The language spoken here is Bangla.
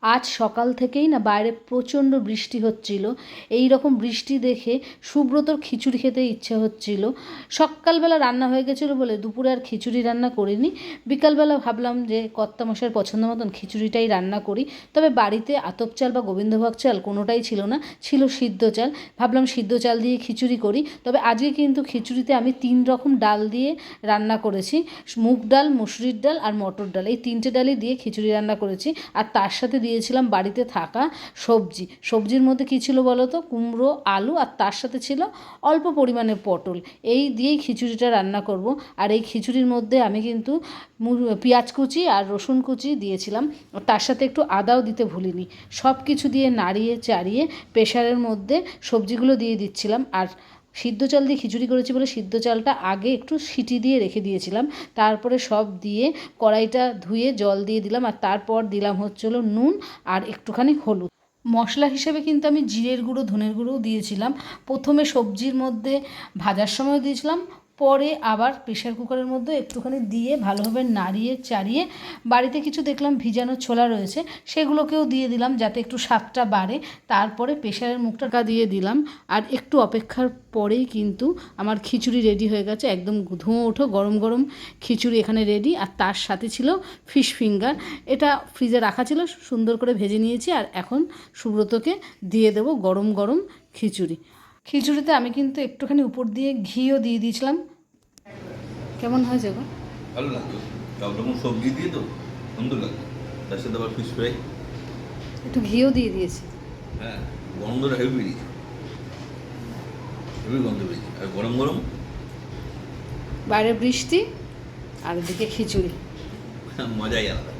আজ সকাল থেকেই না বাইরে প্রচণ্ড বৃষ্টি হচ্ছিল। এই রকম বৃষ্টি দেখে সুব্রতর খিচুড়ি খেতে ইচ্ছে হচ্ছিল। সকালবেলা রান্না হয়ে গেছিলো বলে দুপুরে আর খিচুড়ি রান্না করিনি। বিকালবেলা ভাবলাম যে কর্তামশাইয়ের পছন্দ মতন খিচুড়িটাই রান্না করি। তবে বাড়িতে আতপ চাল বা গোবিন্দভোগ চাল কোনোটাই ছিল না, ছিল সিদ্ধ চাল। ভাবলাম সিদ্ধ চাল দিয়ে খিচুড়ি করি। তবে আজকে কিন্তু খিচুড়িতে আমি 3 রকম ডাল দিয়ে রান্না করেছি। মুগ ডাল, মুসুরির ডাল আর মটর ডাল, এই 3টে ডালই দিয়ে খিচুড়ি রান্না করেছি। আর তার সাথে দিয়েছিলাম বাড়িতে থাকা সবজি। সবজির মধ্যে কী ছিল বলো তো? কুমড়ো, আলু, আর তার সাথে ছিল অল্প পরিমাণে পটল। এই দিয়েই খিচুড়িটা রান্না করব। আর এই খিচুড়ির মধ্যে আমি কিন্তু পেঁয়াজ কুচি আর রসুন কুচি দিয়েছিলাম, তার সাথে একটু আদাও দিতে ভুলিনি। সব কিছু দিয়ে নাড়িয়ে চাড়িয়ে প্রেশারের মধ্যে সবজিগুলো দিয়ে দিচ্ছিলাম। আর সিদ্ধ চাল দিয়ে খিচুড়ি করেছি বলে সিদ্ধ চালটা আগে একটু সিটি দিয়ে রেখে দিয়েছিলাম। তারপরে সব দিয়ে কড়াইটা ধুয়ে জল দিয়ে দিলাম। আর তারপর দিলাম হচ্ছিল নুন আর একটুখানি হলুদ। মশলা হিসেবে কিন্তু আমি জিরের গুঁড়ো, ধনের গুঁড়োও দিয়েছিলাম। প্রথমে সবজির মধ্যে ভাজার সময় দিয়েছিলাম, পরে আবার প্রেশার কুকারের মধ্যে একটুখানি দিয়ে ভালোভাবে নাড়িয়ে চাড়িয়ে বাড়িতে কিছু দেখলাম ভিজানো ছোলা রয়েছে, সেগুলোকেও দিয়ে দিলাম যাতে একটু স্বাদটা বাড়ে। তারপরে প্রেশারের মুখটা দিয়ে দিলাম। আর একটু অপেক্ষার পরেই কিন্তু আমার খিচুড়ি রেডি হয়ে গেছে। একদম ধোঁয়া ওঠো গরম গরম খিচুড়ি এখানে রেডি। আর তার সাথে ছিল ফিশ ফিঙ্গার। এটা ফ্রিজে রাখা ছিল, সুন্দর করে ভেজে নিয়েছি। আর এখন সুব্রতকে দিয়ে দেবো গরম গরম খিচুড়ি। খিচুড়িতে আমি কিন্তু একটুখানি উপর দিয়ে ঘিও দিয়ে দিয়েছিলাম। কেমন হয়েছে গো? ভালো লাগতো, সব রকম সবজি দিয়ে তো সুন্দর লাগতো। তার সাথে আবার ফিশ ফ্রাই, একটু ঘিও দিয়ে দিয়েছি। হ্যাঁ, গন্ধটা হেভি বেরিয়েছে, হেভি গন্ধ বেরিয়েছে। আর গরম গরম, বাইরে বৃষ্টি আর এদিকে খিচুড়ি, মজাই আলাদা।